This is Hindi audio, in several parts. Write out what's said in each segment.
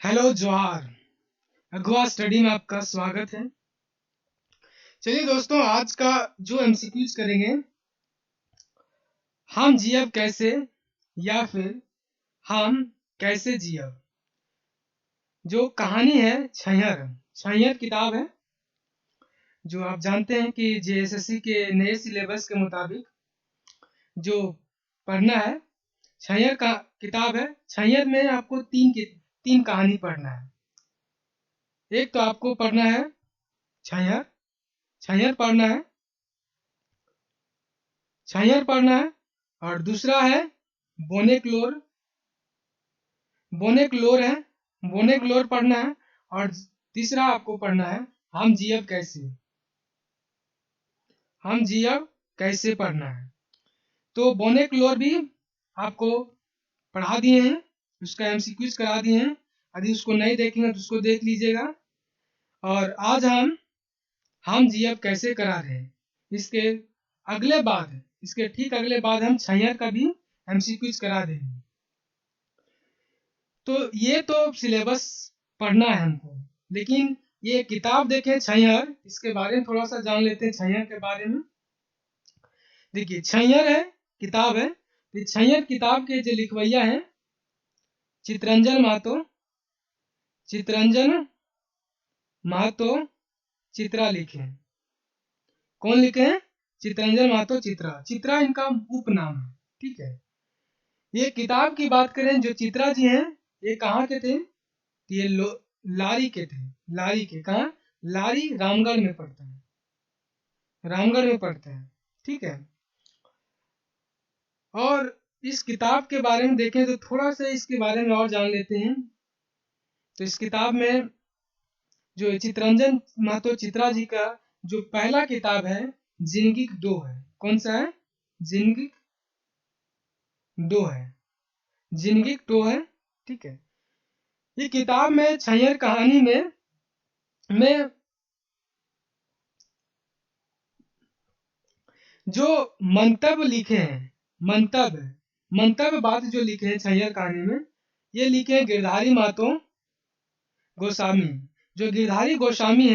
हेलो जोहार। अगवा स्टडी में आपका स्वागत है। चलिए दोस्तों, आज का जो एमसीक्यूज करेंगे, हम जियब कैसे या फिर हम कैसे जियब। जो कहानी है छैहर छैहर किताब है, जो आप जानते हैं कि जेएसएससी के नए सिलेबस के मुताबिक जो पढ़ना है, छैहर का किताब है। छैहर में आपको तीन कहानी पढ़ना है। एक तो आपको पढ़ना है छैहर छैहर पढ़ना है छैहर पढ़ना है, और दूसरा है बोनेक्लोर बोनेक्लोर है बोनेक्लोर पढ़ना है, और तीसरा आपको पढ़ना है हम जियब कैसे पढ़ना है। तो बोनेक्लोर भी आपको पढ़ा दिए हैं, उसका एमसीक्यूज करा दिए हैं। यदि उसको नहीं देखेंगे तो उसको देख लीजिएगा। और आज हम जियब कैसे करा रहे हैं, इसके ठीक अगले बाद हम छैहर का भी एमसीक्यूज करा देंगे। तो ये तो सिलेबस पढ़ना है हमको, लेकिन ये किताब देखें छैहर, इसके बारे में थोड़ा सा जान लेते हैं छैहर के बारे में। देखिए, छैहर है किताब है, तो छैहर किताब के जो लिखवैया हैं चितरंजन महतो चितरंजन महतो चित्रा लिखे हैं। कौन लिखे हैं? चितरंजन महतो चित्रा इनका उपनाम है। ठीक है। ये किताब की बात करें, जो चित्रा जी हैं, ये कहाँ के थे? ये लारी के थे। लारी के कहाँ? लारी रामगढ़ में पड़ता है, रामगढ़ में पड़ता है। ठीक है। और इस किताब के बारे में देखें तो थोड़ा सा इसके बारे में और जान लेते हैं। तो इस किताब में जो चितरंजन महतो चित्रा जी का जो पहला किताब है, जिंदगी दो है। कौन सा है? जिंदगी दो है, जिंदगी दो है। ठीक है। ये किताब में छैहर कहानी में जो मंतव्य लिखे हैं, मंतव्य बात जो लिखे हैं छैहर कहानी में, ये लिखे हैं गिरधारी महतो गोस्वामी। जो गिरधारी गोस्वामी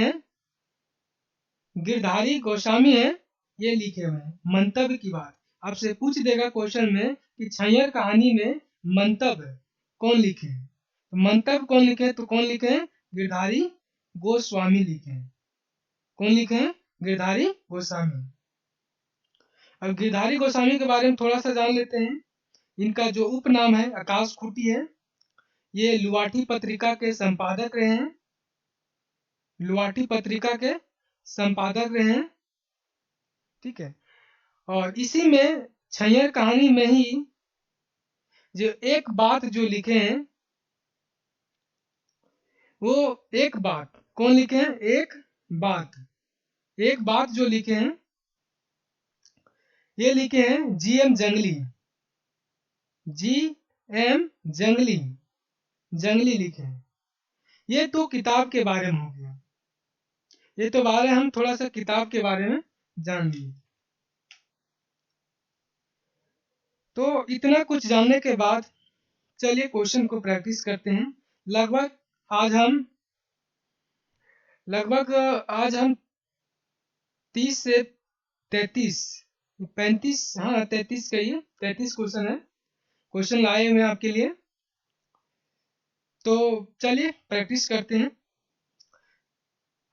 है, ये लिखे हुए हैं मंतव्य की बात। आपसे पूछ देगा क्वेश्चन में कि छैहर कहानी में मंतव्य कौन लिखे हैं, तो मंतव्य कौन लिखे हैं? तो कौन लिखे हैं? गिरधारी गोस्वामी लिखे हैं। कौन लिखे हैं? गिरधारी गोस्वामी। अब गिरधारी गोस्वामी के बारे में थोड़ा सा जान लेते हैं। इनका जो उपनाम है आकाश खूटी है। ये लुवाठी पत्रिका के संपादक रहे हैं, लुवाठी पत्रिका के संपादक रहे हैं। ठीक है। और इसी में छैहर कहानी में ही जो एक बात जो लिखे हैं, वो एक बात कौन लिखे हैं? एक बात जो लिखे हैं, ये लिखे हैं जी एम जंगली लिखे हैं। ये तो किताब के बारे में हो गया। ये तो बारे हम थोड़ा सा किताब के बारे में जान लिए। तो इतना कुछ जानने के बाद चलिए क्वेश्चन को प्रैक्टिस करते हैं। लगभग आज हम लगभग आज हम 30 से 33 35, हाँ 33 कहिए, 33 क्वेश्चन है, क्वेश्चन लाए हुए हैं आपके लिए। तो चलिए प्रैक्टिस करते हैं।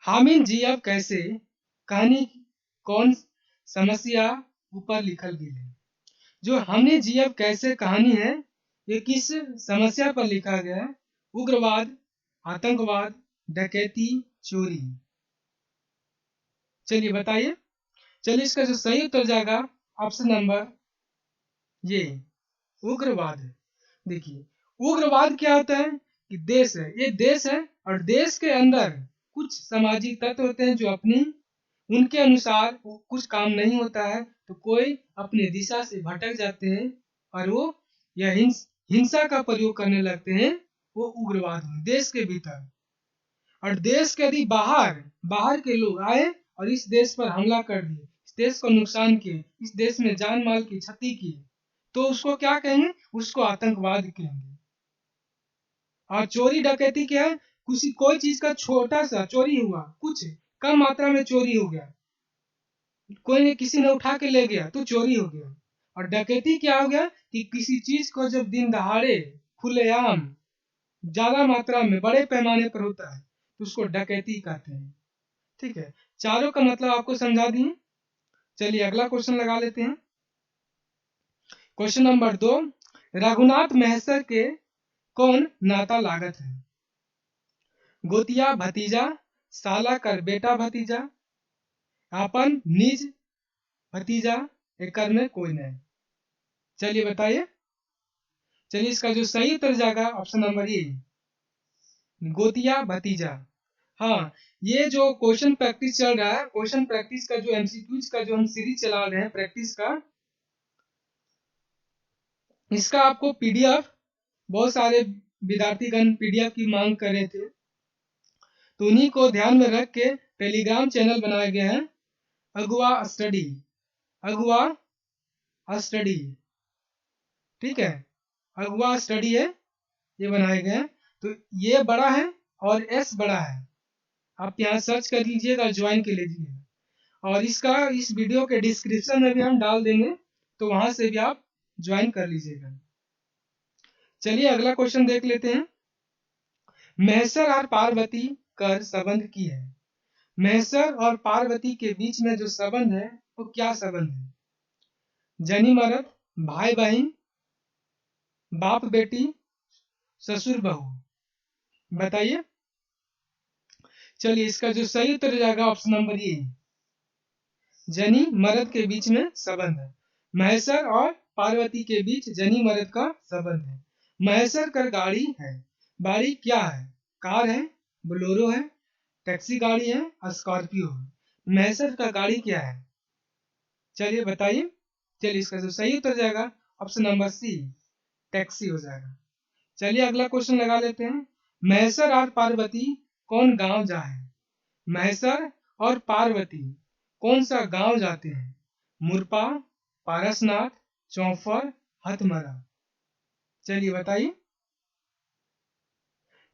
हामिद जियब कैसे कहानी कौन समस्या ऊपर लिखल गई है। जो हमने जियब कैसे कहानी है, ये किस समस्या पर लिखा गया है? उग्रवाद, आतंकवाद, डकैती, चोरी। चलिए बताइए। चलिए, इसका जो सही उत्तर जाएगा ऑप्शन नंबर ये, उग्रवाद है। देखिए, उग्रवाद क्या होता है कि देश है, ये देश है, और देश के अंदर कुछ सामाजिक तत्व होते हैं जो अपनी उनके अनुसार कुछ काम नहीं होता है, तो कोई अपनी दिशा से भटक जाते हैं और वो यह हिंसा का प्रयोग करने लगते हैं। वो उग्रवाद है देश के भीतर। और देश के यदि बाहर बाहर के लोग आए और इस देश पर हमला कर दिए, इस देश को नुकसान किए, इस देश में जान माल की क्षति की, तो उसको क्या कहेंगे? उसको आतंकवाद कहेंगे। और चोरी डकैती क्या है, किसी कोई चीज का छोटा सा चोरी हुआ, कुछ कम मात्रा में चोरी हो गया, कोई ने किसी ने उठा के ले गया तो चोरी हो गया। और डकैती क्या हो गया कि किसी चीज को जब दिन दहाड़े खुलेआम ज्यादा मात्रा में बड़े पैमाने पर होता है तो उसको डकैती कहते हैं। ठीक है, चारों का मतलब आपको समझा दिए। चलिए अगला क्वेश्चन लगा लेते हैं। क्वेश्चन नंबर 2, रघुनाथ महसर के कौन नाता लागत है? गोतिया भतीजा, साला कर बेटा भतीजा, अपन निज भतीजा, एकर में कोई नहीं। चलिए बताइए। चलिए इसका जो सही उत्तर जाएगा ऑप्शन नंबर ए, गोतिया भतीजा। हाँ, ये जो क्वेश्चन प्रैक्टिस चल रहा है, क्वेश्चन प्रैक्टिस का जो एमसीक्यूज का जो हम सीरीज चला रहे हैं प्रैक्टिस का, इसका आपको पीडीएफ बहुत सारे विद्यार्थीगण पीडीएफ की मांग कर रहे थे, तो उन्हीं को ध्यान में रख के टेलीग्राम चैनल बनाया गया है, अगुआ स्टडी, अगुआ स्टडी। ठीक है, अगुआ स्टडी है, ये बनाए गए हैं। तो ये बड़ा है और एस बड़ा है, आप यहाँ सर्च कर लीजिएगा, ज्वाइन के लीजिएगा, और इसका इस वीडियो के डिस्क्रिप्शन में भी हम डाल देंगे, तो वहां से भी आप ज्वाइन कर लीजिएगा। चलिए अगला क्वेश्चन देख लेते हैं। महसर और पार्वती कर संबंध की है। महसर और पार्वती के बीच में जो संबंध है वो क्या संबंध है? जनी मर्द, भाई बहन, बाप बेटी, ससुर बहू, बताइए। चलिए इसका जो सही उत्तर जाएगा ऑप्शन नंबर ए, जनी मर्द के बीच में संबंध है। महसर और पार्वती के बीच जनी मर्द का संबंध है। महसर कर गाड़ी है, गाड़ी क्या है? कार है, बोलेरो है, टैक्सी गाड़ी है, स्कॉर्पियो है। महसर का गाड़ी क्या है? चलिए बताइए। चलिए इसका जो सही उत्तर जाएगा ऑप्शन नंबर सी, टैक्सी हो जाएगा। चलिए अगला क्वेश्चन लगा लेते हैं। महसर और पार्वती कौन गांव जा है? महसर और पार्वती कौन सा गांव जाते हैं? मुरपा, पारसनाथ, चौफर, हथमरा, चलिए बताइए।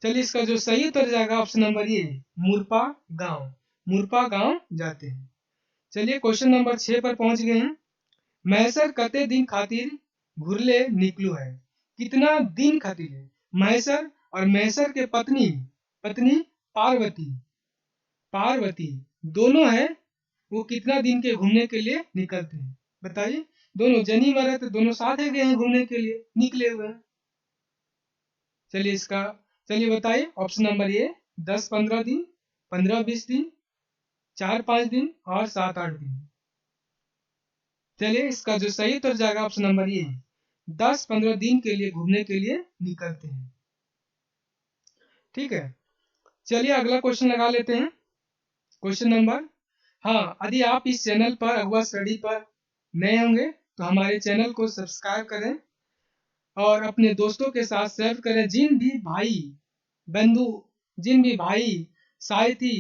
चलिए इसका जो सही उत्तर जाएगा ऑप्शन नंबर ए, मुरपा गांव, मुरपा गांव जाते हैं। चलिए क्वेश्चन नंबर 6 पर पहुंच गए हैं। महसर कते दिन खातिर घुरले निकलू है? कितना दिन खातिर है? महसर और महसर के पत्नी, पत्नी पार्वती, पार्वती दोनों है, वो कितना दिन के घूमने के लिए निकलते हैं? बताइए। दोनों जनी मर्द दोनों साथ है, गए हैं घूमने के लिए, निकले हुए हैं। चलिए इसका, चलिए बताइए ऑप्शन नंबर ए, 10-15 दिन, 15-20 दिन, 4-5 दिन और 7-8 दिन। चलिए इसका जो सही उत्तर जाएगा ऑप्शन नंबर ए, 10-15 दिन के लिए घूमने के लिए निकलते हैं। ठीक है, चलिए अगला क्वेश्चन लगा लेते हैं। क्वेश्चन नंबर, हाँ यदि आप इस चैनल पर अगुआ स्टडी पर नए होंगे तो हमारे चैनल को सब्सक्राइब करें और अपने दोस्तों के साथ शेयर करें। जिन भी भाई बंधु, जिन भी भाई साथी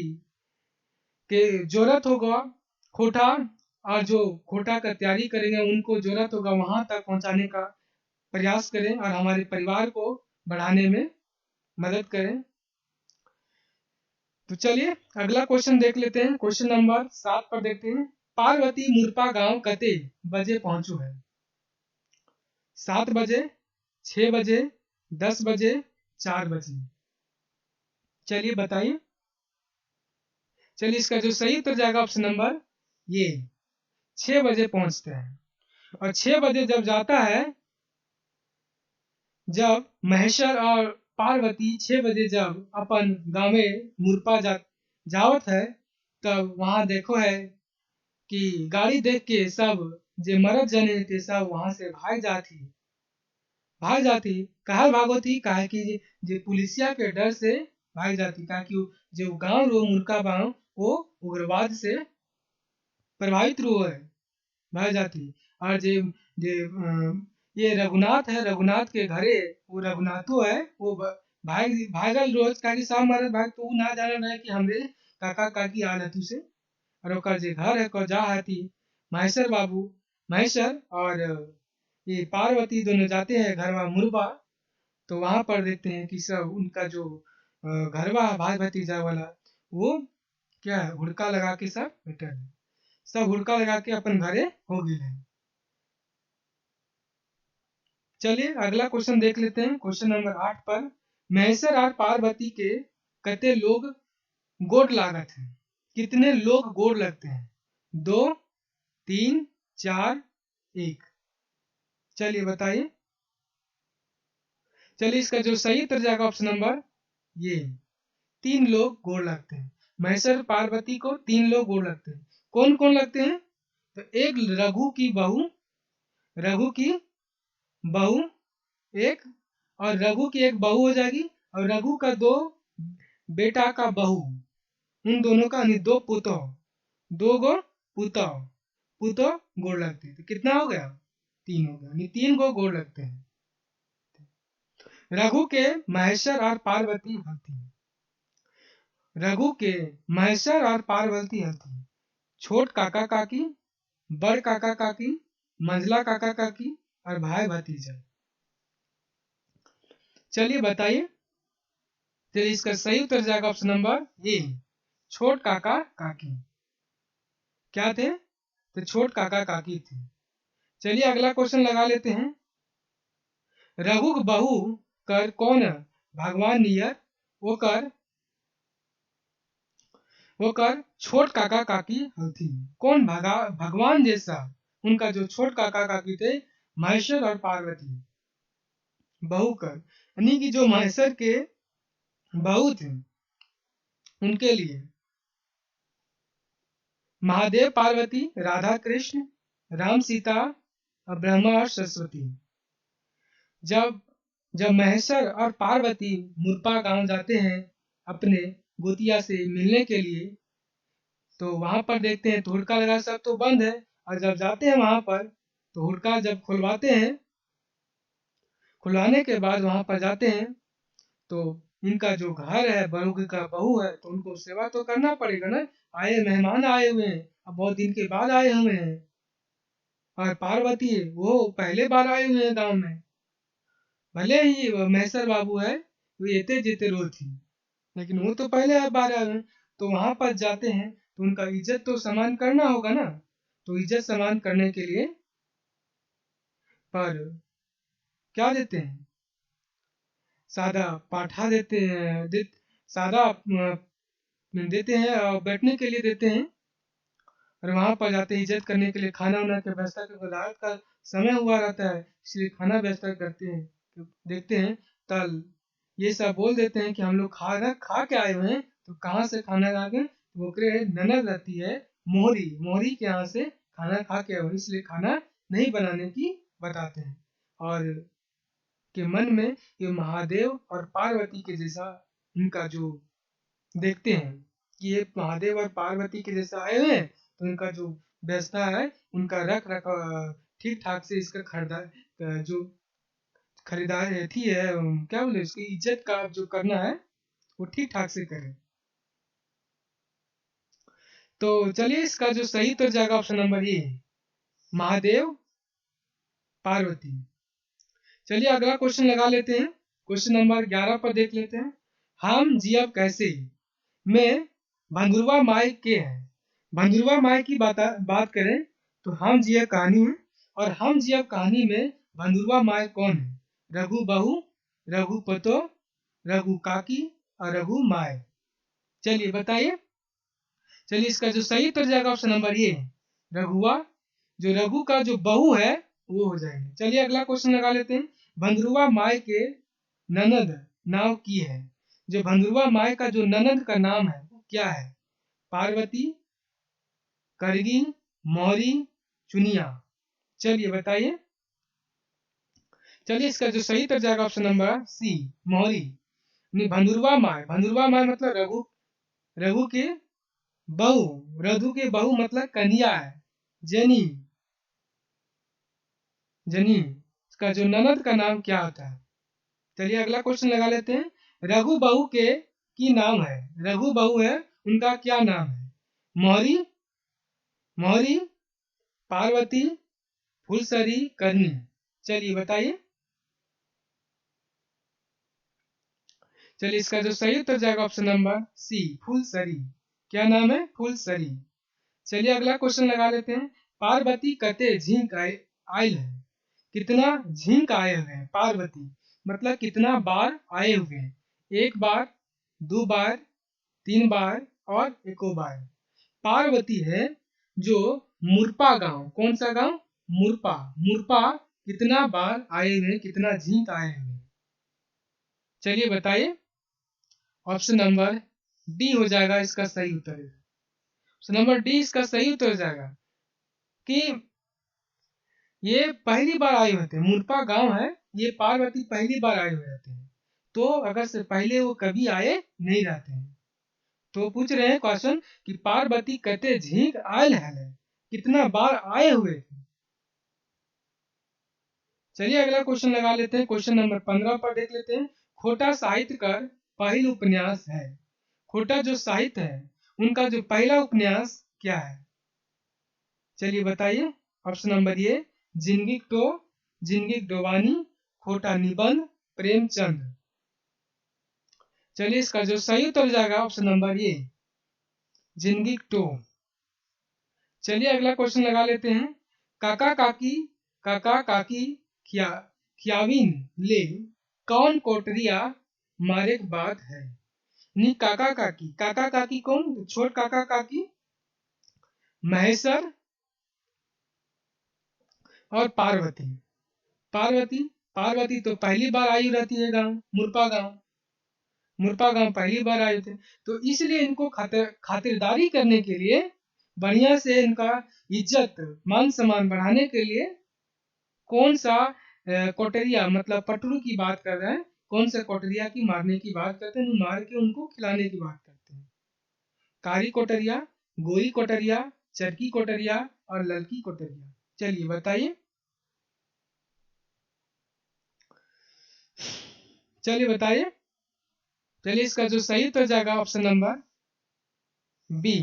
के जरूरत होगा खोटा, और जो खोटा का तैयारी करेंगे उनको जरूरत होगा वहां तक पहुंचाने का प्रयास करें और हमारे परिवार को बढ़ाने में मदद करें। तो चलिए अगला क्वेश्चन देख लेते हैं। क्वेश्चन नंबर 7 पर देखते हैं। पार्वती मुरपा गांव कते बजे पहुंचू है? 7 बजे, 6 बजे, 10 बजे, 4 बजे, चलिए बताइए। चलिए इसका जो सही उत्तर जाएगा ऑप्शन नंबर ये, 6 बजे पहुंचते हैं। और 6 बजे जब जाता है, जब महेश्वर और पार्वती 6 बजे जब अपन गाँव में मुरपा जावत है, तब वहां देखो है कि गाड़ी देख के सब जे मरद जने थे सब वहां से भाग जाती। कहा भागो थी, कहा कि जे पुलिसिया के डर से भाग जाती, ताकि जो गांव रो मुर्का गांव वो उग्रवाद से प्रभावित रो है, भाग जाती। और जे जे ये रघुनाथ है, रघुनाथ के घरे वो रघुनाथो है, वो भागल रोज, काकि सब मरद भाग, तो उ ना जानल रहे कि हमरे काका काकी आल हतु से। और ओकर जे घर है को जा हती महेश्वर बाबू, महेश्वर और ये पार्वती दोनों जाते हैं घरवा मुरबा। तो वहां पर देखते हैं कि सब उनका जो घरवा है भाई भतीजा वाला, वो क्या है, हुड़का लगा के सब बैठल है। सब हुड़का लगा के अपन घरे हो गए हैं। चलिए अगला क्वेश्चन देख लेते हैं। क्वेश्चन नंबर 8 पर, महेश्वर और पार्वती के कते लोग गोड़ लागत हैं। कितने लोग गोड़ लगते हैं? 2, 3, 4, 1। चलिए बताइए। चलिए इसका जो सही उत्तर जाएगा ऑप्शन नंबर ये, 3 लोग गोड़ लगते हैं। महेश्वर पार्वती को 3 लोग गोड़ लगते हैं। कौन कौन लगते हैं? तो एक रघु की बहू, रघु की बहू एक, और रघु की एक बहू हो जाएगी, और रघु का 2 बेटा का बहू, उन दोनों का यानी 2 पुतों, 2 गो पुतों, पुतों गोड़ लगते हैं। तो कितना हो गया? 3 हो गया, यानी 3 गो गोड़ लगते हैं। रघु के महेश्वर और पार्वती हथी। रघु के महेश्वर और पार्वती हथी। छोट काका काकी, बड़ काका काकी, मंझला काका काकी और भाई भतीजा। चलिए बताइए। चलिए इसका सही उत्तर जाएगा ऑप्शन नंबर ए, छोट काका काकी। क्या थे? तो छोट काका काकी थे। चलिए अगला क्वेश्चन लगा लेते हैं। रघु बहू कर कौन भगवान नियर, वो कर छोट काका काकी हथी। कौन भगवान जैसा उनका जो छोट काका काकी थे, महेश्वर और पार्वती। बहू कर यानी कि जो महेश्वर के बहू थे, उनके लिए महादेव पार्वती, राधा कृष्ण, राम सीता और ब्रह्मा और सरस्वती। जब जब महेश्वर और पार्वती मुरपा गांव जाते हैं अपने गोतिया से मिलने के लिए, तो वहां पर देखते हैं तो हुड़का लगा, सब तो बंद है। और जब जाते हैं वहां पर, तो हुड़का जब खुलवाते हैं, खुलवाने के बाद वहां पर जाते हैं, तो इनका जो घर है, बहू का बहू है, तो उनको सेवा तो करना पड़ेगा ना। आए मेहमान आए हुए हैं, अब बहुत दिन के बाद आए हुए हैं। और पार्वती वो पहले बार आए हुए हैं गांव में। भले ही वो महेश्वर बाबू है, वो येते जेते रोज थी, लेकिन वो तो पहले बार आए हुए हैं। तो वहां पर जाते हैं तो उनका इज्जत तो सम्मान करना होगा ना। तो इज्जत सम्मान करने के लिए पर क्या देते हैं? सादा पाठा देते हैं, सादा देते हैं और बैठने के लिए देते हैं। और वहां पर जाते हैं इज्जत करने के लिए, खाना वाना की व्यवस्था, क्योंकि रात का समय हुआ रहता है, इसलिए खाना व्यवस्था करते हैं। तो देखते हैं तल ये सब बोल देते हैं कि हम लोग खाना खा के आए हुए हैं। तो कहाँ से खाना खा के? तो ओकरे ननद रहती है मोहरी, मोहरी के यहाँ से खाना खा के आए हुए हैं, इसलिए खाना नहीं बनाने की बताते हैं। और के मन में ये महादेव और पार्वती के जैसा इनका जो देखते हैं कि ये महादेव और पार्वती के जैसा आए हुए हैं, तो इनका जो व्यवस्था है, उनका रख रखाव ठीक ठाक से, इसका जो खरीदार थी है, क्या बोले, उसकी इज्जत का जो करना है वो ठीक ठाक से करें। तो चलिए इसका जो सही उत्तर जाएगा ऑप्शन नंबर ए, महादेव पार्वती। चलिए अगला क्वेश्चन लगा लेते हैं। क्वेश्चन नंबर 11 पर देख लेते हैं। हम जियब कैसे में भंगुरवा माई के हैं। भंगुरवा माई की बात करें तो हम जियब कहानी है, और हम जियब कहानी में भंगुरवा माई कौन है? रघु बहू, रघु पतो, रघु काकी और रघु माई। चलिए बताइए। चलिए इसका जो सही उत्तर जाएगा ऑप्शन नंबर ये, रघुआ। जो रघु का जो बहू है वो हो जाएगा। चलिए अगला क्वेश्चन लगा लेते हैं। भंगुरवा माई के ननद नाव की है। जो भंगुरवा माई का जो ननद का नाम है वो क्या है? पार्वती, करगी, मौरी, चुनिया। चलिए बताइए। चलिए इसका जो सही उत्तर जाएगा ऑप्शन नंबर सी, मौरी। भंगुरवा माई मतलब रघु, रघु के बहू, रघु के बहू मतलब कन्या है, जनी, जनी। इसका जो ननद का नाम क्या होता है? चलिए अगला क्वेश्चन लगा लेते हैं। रघु बहू के की नाम है, रघु बहू है, उनका क्या नाम है? मौरी, मौरी, पार्वती, फुलसरी, करनी। चलिए बताइए। चलिए इसका जो सही उत्तर जाएगा ऑप्शन नंबर सी, फुलसरी। क्या नाम है? फुलसरी। चलिए अगला क्वेश्चन लगा लेते हैं। पार्वती कते झिंक आयल है। कितना झिंक आए हुए हैं पार्वती, मतलब कितना बार आए हुए हैं? एक बार, दो बार, तीन बार और एको बार। पार्वती है जो मुरपा गांव, कौन सा गांव? मुरपा। मुरपा कितना बार आए हुए हैं, कितना झिंक आए हुए हैं? चलिए बताइए। ऑप्शन नंबर डी हो जाएगा इसका सही उत्तर। ऑप्शन नंबर डी इसका सही उत्तर हो जाएगा कि ये पहली बार आए हुए थे। मुरपा गांव है, ये पार्वती पहली बार आए हुए रहते हैं। तो अगर से पहले वो कभी आए नहीं रहते हैं। तो पूछ रहे हैं क्वेश्चन कि पार्वती कते झींक आयल है, कितना बार आए हुए थे। चलिए अगला क्वेश्चन लगा लेते हैं। क्वेश्चन नंबर 15 पर देख लेते हैं। खोटा साहित्य कर पहल उपन्यास है। खोटा जो साहित्य है उनका जो पहला उपन्यास क्या है? चलिए बताइए। ऑप्शन नंबर ए जिंदगी टो, जिंदगी डोबानी, खोटा निबंध, प्रेमचंद। चलिए इसका जो सही उत्तर जाएगा ऑप्शन नंबर ए जिंदगी टो। चलिए अगला क्वेश्चन लगा लेते हैं। काका काकी, काका काकी खिया खियाविन ले कौन कोटरिया मारे के बात है। नी काका काकी, काका काकी कौन? छोट काका काकी महेश्वर और पार्वती। पार्वती, पार्वती तो पहली बार आई रहती है गांव, मुरपा गांव। मुरपा गांव पहली बार आए थे। तो इसलिए इनको खातिरदारी करने के लिए, बढ़िया से इनका इज्जत मान सम्मान बढ़ाने के लिए कौन सा कोटरिया, मतलब पटरू की बात कर रहे हैं। कौन सा कोटरिया की मारने की बात करते हैं, मार के उनको खिलाने की बात करते हैं। कारी कोटरिया, गोरी कोटरिया, चरकी कोटरिया और ललकी कोटरिया। चलिए बताइए। चलिए बताइए। चलिए इसका जो सही उत्तर जाएगा option number B.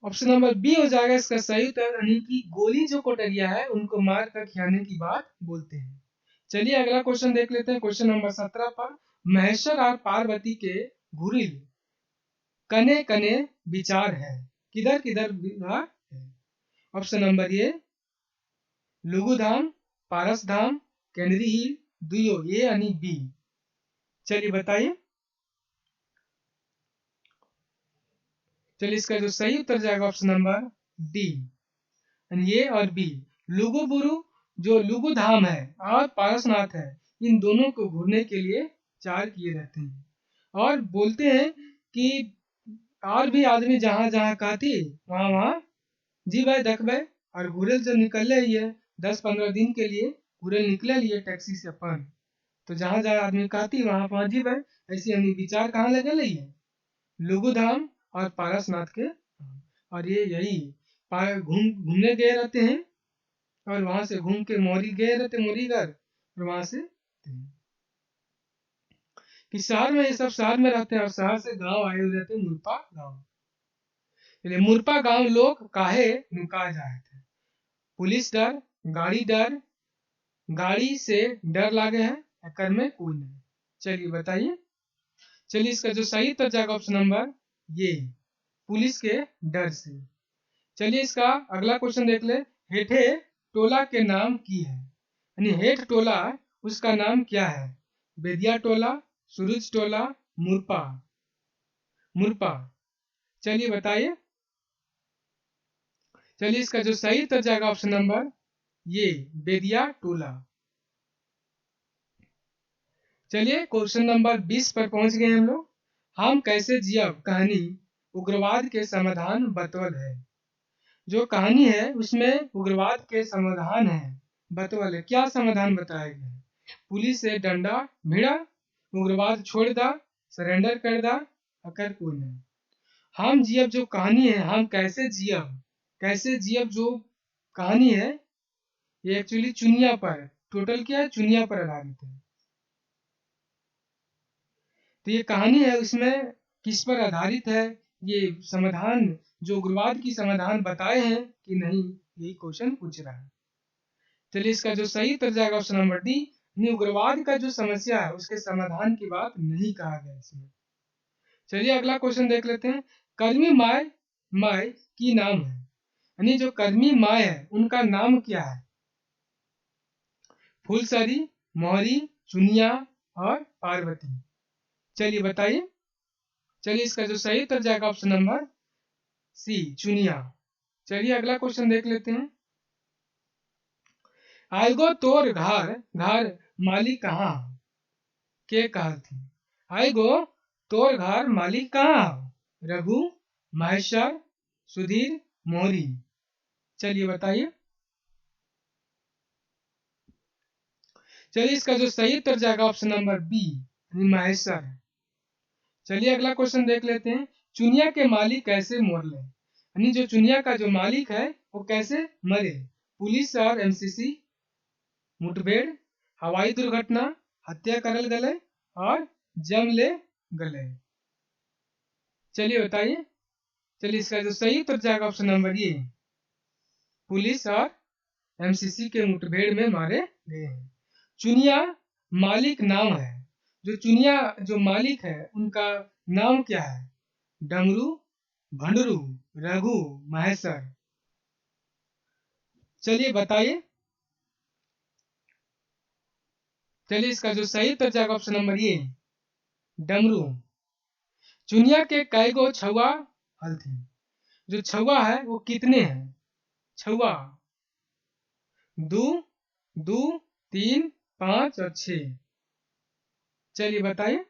Option number B हो जाएगा इसका सही उत्तर, यानी कि गोली जो कोटरिया है उनको मार कर खिलाने की बात बोलते हैं। चलिए अगला क्वेश्चन देख लेते हैं। क्वेश्चन नंबर 17 पर महेश्वर और पार्वती के घुरिल कने कने विचार है, किधर किधर विवाह है। Option number A Lugu Dham, Paras Dham, Canary Hill, दुयो ए यानी बी। चलिए बताइए। चलिए इसका जो सही उत्तर जाएगा ऑप्शन नंबर डी, ए और बी। लुगु बुरु जो लुगु धाम है और पारसनाथ है, इन दोनों को घूरने के लिए चार किए रहते हैं। और बोलते हैं कि और भी आदमी जहां जहां कहती वहां वहां जी भाई देख भाई। और घूरल जो निकल रही है 10-15 दिन के लिए, घूरल निकले लिए टैक्सी से अपन, तो जहां जहां आदमी कहती वहां पहुंच जी भाई। ऐसी हमें विचार कहाँ लगे रही है? लुगु धाम और पारसनाथ के। और ये यही घूमने गए रहते हैं और वहां से घूम के मोरी गए रहते, मोरीगढ़, और वहां से कि शहर में, ये सब शहर में रहते हैं और शहर से गांव आए हुए रहते हैं, मुरपा गांव। मुरपा गांव लोग काहे नुका जाए थे? पुलिस डर, गाड़ी डर, गाड़ी से डर लागे है, एकर में कोई नहीं। चलिए बताइए। चलिए इसका जो सही उत्तर जाएगा ऑप्शन नंबर ये पुलिस के डर से। चलिए इसका अगला क्वेश्चन देख ले। हेठे टोला के नाम की है, यानी हेठ टोला उसका नाम क्या है? बेदिया टोला, सूरज टोला, मुरपा। मुरपा। चलिए बताइए। चलिए इसका जो सही उत्तर जाएगा ऑप्शन नंबर ये बेदिया टोला। चलिए क्वेश्चन नंबर 20 पर पहुंच गए हम लोग। हम कैसे जियब कहानी उग्रवाद के समाधान बतवल है। जो कहानी है उसमें उग्रवाद के समाधान है, बतवल है। क्या समाधान बताया गया है? पुलिस से डंडा भिड़ा, उग्रवाद छोड़ दा, सरेंडर कर दा, अकर कोई नहीं। हम जियब जो कहानी है, हम कैसे जियब, कैसे जियब जो कहानी है, ये एक्चुअली चुनिया पर, टोटल क्या है, चुनिया पर आधारित है। तो ये कहानी है उसमें किस पर आधारित है, ये समाधान जो उग्रवाद की समाधान बताए हैं कि नहीं, यही क्वेश्चन पूछ रहा है। चलिए इसका जो सही उत्तर जाएगा ऑप्शन नंबर डी, नहीं, उग्रवाद का जो समस्या है उसके समाधान की बात नहीं कहा गया इसमें। चलिए अगला क्वेश्चन देख लेते हैं। कर्मी माय माय की नाम है, यानी जो कर्मी माय है उनका नाम क्या है? फुलसरी, मोहरी, चुनिया और पार्वती। चलिए बताइए। चलिए इसका जो सही उत्तर जाएगा ऑप्शन नंबर सी, चुनिया। चलिए अगला क्वेश्चन देख लेते हैं। आएगो तोर घर घर मालिक कहाँ के कहल थी? आएगो तोर घर मालिक कहाँ? रघु, महेश्वर, सुधीर, मोहरी। चलिए बताइए। चलिए इसका जो सही उत्तर जाएगा ऑप्शन नंबर बी, महेश्वर। चलिए अगला क्वेश्चन देख लेते हैं। चुनिया के मालिक कैसे मोरले, यानी जो चुनिया का जो मालिक है वो कैसे मरे? पुलिस और एमसीसी, मुठभेड़, हवाई दुर्घटना, हत्या करल गले और जम ले गले। चलिए बताइए। चलिए इसका जो सही उत्तर जाएगा ऑप्शन नंबर ए, पुलिस और एमसीसी के मुठभेड़ में मारे गए हैं। चुनिया मालिक नाम है, जो चुनिया जो मालिक है उनका नाम क्या है? डमरू, भंडरू, रघु, महेश्वर। चलिए बताइए। चलिए इसका जो सही उत्तर जाएगा ऑप्शन नंबर ए, डमरू। चुनिया के कई गो छुआ हल थे? जो छुआ है वो कितने हैं? छुआ दो, दो, तीन, पांच और 6। चलिए बताइए।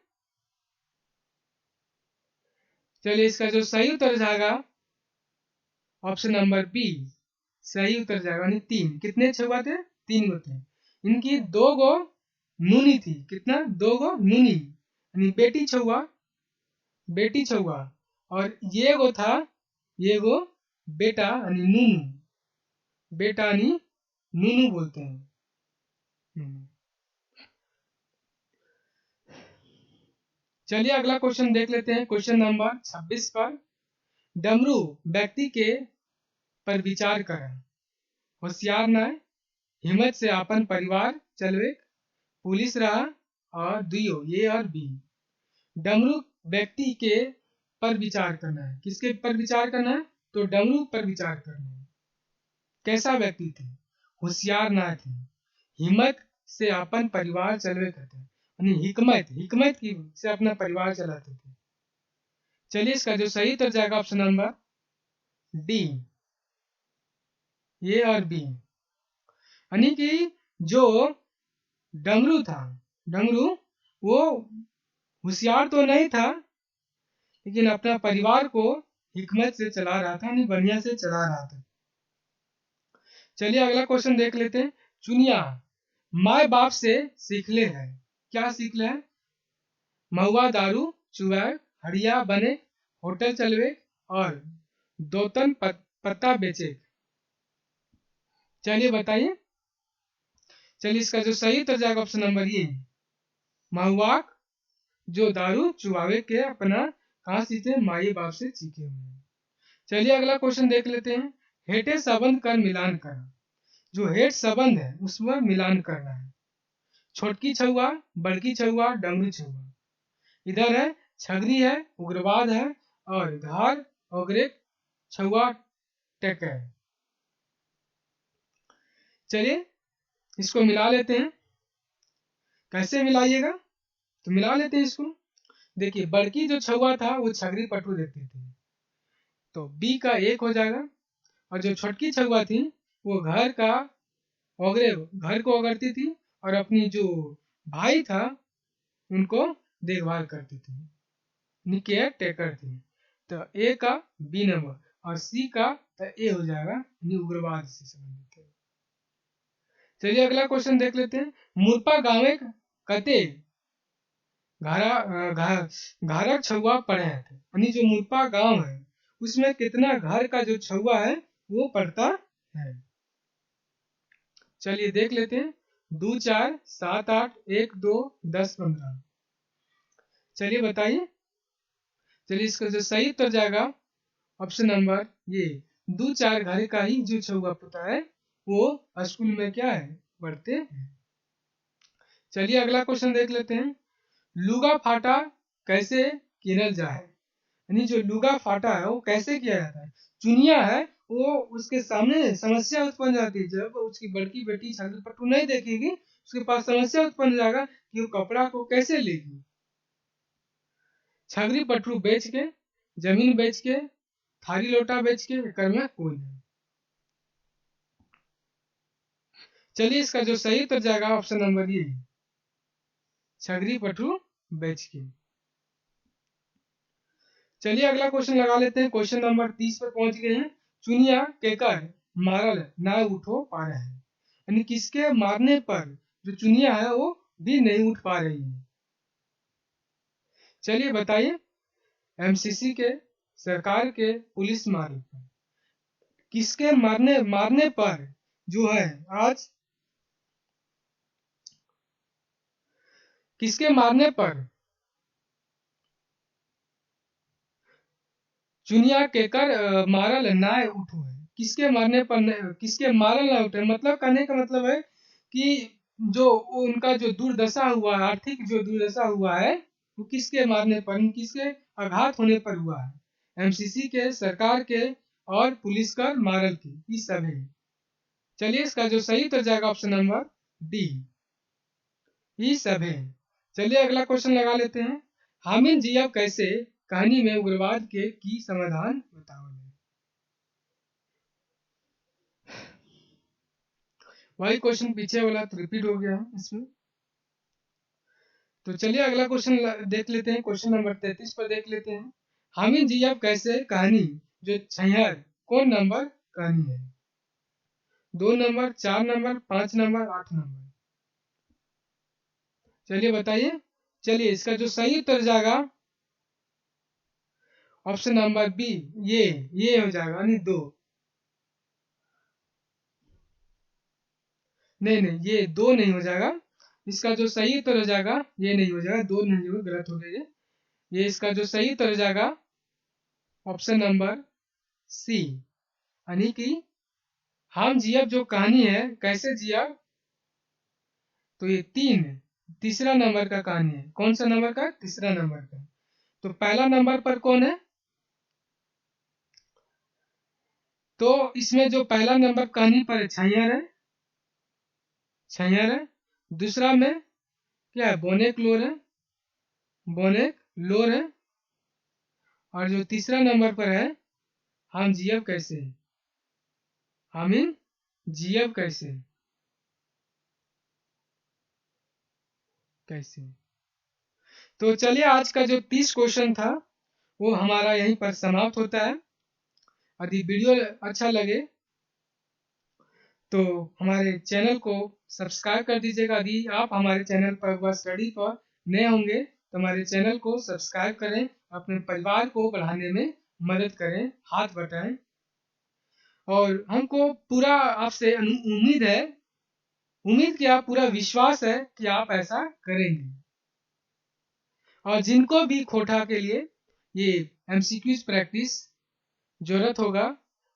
चलिए इसका जो सही उत्तर जाएगा ऑप्शन नंबर बी, सही उत्तर जाएगा, यानी 3। कितने छुआ थे? 3 गो थे। इनकी 2 गो नूनी थी। कितना? 2 गो नूनी, यानी बेटी छुआ। और ये गो था, ये गो बेटा, यानी नूनू। बेटा यानी नूनू बोलते हैं। हम्म। चलिए अगला क्वेश्चन देख लेते हैं। क्वेश्चन नंबर 26 पर। डमरू व्यक्ति के पर विचार कर, होशियार न, हिम्मत से अपन परिवार चलवे, पुलिस रहा और दुइयो, ये और बी। डमरू व्यक्ति के पर विचार करना है। किसके पर विचार करना है? तो डमरू पर विचार करना है। कैसा व्यक्ति थे? होशियार ना थे, हिम्मत से अपन परिवार चलवे करते, यानी हिकमत हिकमत की से अपना परिवार चलाते थे। चलिए इसका जो सही उत्तर जाएगा ऑप्शन नंबर डी, ए और बी। यानी कि जो डमरू था, डमरू वो होशियार तो नहीं था, लेकिन अपना परिवार को हिकमत से चला रहा था, यानी बढ़िया से चला रहा था। चलिए अगला क्वेश्चन देख लेते हैं। चुनिया माए बाप से सीख ले है। क्या सीख ले है? महुआ दारू चुवैग, हड़िया बने, होटल चलवे और दोतन पत्ता बेचे। चलिए बताइए। चलिए इसका जो सही उत्तर जाएगा ऑप्शन नंबर ए, महुआक जो दारू चुवावे के अपना कहाँ सीखे? माई बाप से सीखे हुए हैं। चलिए अगला क्वेश्चन देख लेते हैं। हेठे संबंध कर मिलान करना। जो हेठ संबंध है उसमें मिलान करना है। छोटकी छुआ, बड़की छुआ, डमरू छुआ। इधर है छगरी है, उग्रवाद है और धार ओगरे छुआ टेक है। चलिए इसको मिला लेते हैं। कैसे मिलाइएगा? तो मिला लेते हैं इसको। देखिए बड़की जो छुआ था वो छगरी पटू देखती थी, तो बी का 1 हो जाएगा। और जो छोटकी छुआ थी वो घर का ओगरे, घर को ओगरती थी और अपनी जो भाई था उनको देखभाल करती थी, केयर टेकर थी। तो ए का बी नंबर और सी का तो ए हो जाएगा, यानी उग्रवाद से संबंधित है। चलिए अगला क्वेश्चन देख लेते हैं। मुरपा गाँव कते घरक छुआ पड़े थे, यानी जो मुरपा गांव है उसमें कितना घर का जो छुआ है वो पड़ता है। चलिए देख लेते हैं। 2, 4, 7, 8, 1, 2, 10, 15। चलिए बताइए। चलिए इसका जो सही उत्तर जाएगा ऑप्शन नंबर ये, 2, 4 घर का ही जो छुआ पुता है वो स्कूल में क्या है? पढ़ते हैं। चलिए अगला क्वेश्चन देख लेते हैं। लुगा फाटा कैसे किनल जाए, यानी जो लुगा फाटा है वो कैसे किया जाता है। चुनिया है वो उसके सामने समस्या उत्पन्न जाती है, जब उसकी बड़की बेटी छागरी पट्टू नहीं देखेगी उसके पास समस्या उत्पन्न जाएगा कि वो कपड़ा को कैसे लेगी। छागरी पटरू बेच के, जमीन बेच के, थारी लोटा बेच के एकर में कोई नहीं। चलिए इसका जो सही उत्तर जाएगा ऑप्शन नंबर ये, छगरी पटरू बेच के। चलिए अगला क्वेश्चन लगा लेते हैं। क्वेश्चन नंबर 30 पर पहुंच गए हैं। चुनिया केकर मारल ना उठो पा रहे हैं, यानी किसके मारने पर जो चुनिया है वो भी नहीं उठ पा रही है। चलिए बताइए, एमसीसी के, सरकार के, पुलिस मारे पर, किसके मारने मारने पर जो है आज, किसके मारने पर चुनिया केकर मारल ना उठो है, किसके मारने पर किसके मारल ना उठे, मतलब कहने का मतलब है कि जो उनका जो दुर्दशा हुआ है, आर्थिक जो दुर्दशा हुआ है वो किसके मारने पर, किसके आघात होने पर हुआ है। एमसीसी के, सरकार के और पुलिस का मारल के, इस सब है। चलिए इसका जो सही उत्तर जाएगा ऑप्शन नंबर डी, ये सब है। चलिए अगला क्वेश्चन लगा लेते हैं। हामिद जिया कैसे कहानी में उग्रवाद के की समाधान बताओ। वही क्वेश्चन पीछे वाला तो रिपीट हो गया है इसमें। तो चलिए अगला क्वेश्चन देख लेते हैं। क्वेश्चन नंबर 33 पर देख लेते हैं। हामिद जिया कैसे कहानी जो छैहर कौन नंबर कहानी है, 2 नंबर, 4 नंबर, 5 नंबर, 8 नंबर। चलिए बताइए। चलिए इसका जो सही उत्तर जाएगा ऑप्शन नंबर बी, ये हो जाएगा, यानी 2। नहीं नहीं, ये 2 नहीं हो जाएगा। इसका जो सही उत्तर हो जाएगा ये नहीं हो जाएगा, 2 नहीं होगा, गलत हो गया ये इसका जो सही उत्तर हो जाएगा ऑप्शन नंबर सी, यानी कि हम जियब जो कहानी है कैसे जियब, तो ये 3 तीसरा नंबर का कहानी है। कौन सा नंबर का, तीसरा नंबर का। तो पहला नंबर पर कौन है, तो इसमें जो पहला नंबर कहानी पर छैयर है, छैयर है। दूसरा में क्या है, बोनेक लोर है, बोनेक लोर है। और जो तीसरा नंबर पर है हम जियब कैसे, हमिन जियब कैसे, कैसे। तो चलिए आज का जो 30 क्वेश्चन था वो हमारा यहीं पर समाप्त होता है। यदि वीडियो अच्छा लगे तो हमारे चैनल को सब्सक्राइब कर दीजिएगा। यदि आप हमारे चैनल पर व स्टडी पर नए होंगे तो हमारे चैनल को सब्सक्राइब करें, अपने परिवार को बढ़ाने में मदद करें, हाथ बटाएं। और हमको पूरा आपसे उम्मीद है, उम्मीद क्या पूरा विश्वास है कि आप ऐसा करेंगे। और जिनको भी खोटा के लिए ये एमसीक्यूज प्रैक्टिस जरूरत होगा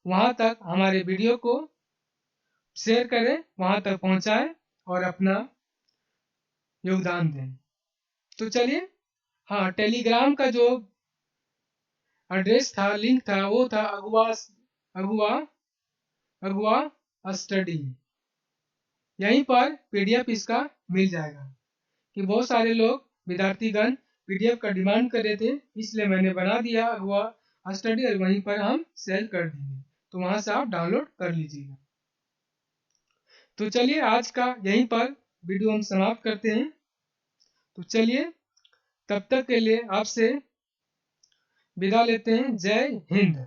वहां तक हमारे वीडियो को शेयर करें, वहां तक पहुंचाएं और अपना योगदान दें। तो चलिए, हाँ टेलीग्राम का जो एड्रेस था, लिंक था, वो था अगुआ अगुआ अगुआ स्टडी। यहीं पर पीडीएफ इसका मिल जाएगा कि बहुत सारे लोग विद्यार्थीगण पीडीएफ का डिमांड कर रहे थे, इसलिए मैंने बना दिया अगुआ स्टडी और वहीं पर हम सेल कर देंगे, तो वहां से आप डाउनलोड कर लीजिएगा। तो चलिए आज का यहीं पर वीडियो हम समाप्त करते हैं। तो चलिए तब तक के लिए आपसे विदा लेते हैं। जय हिंद।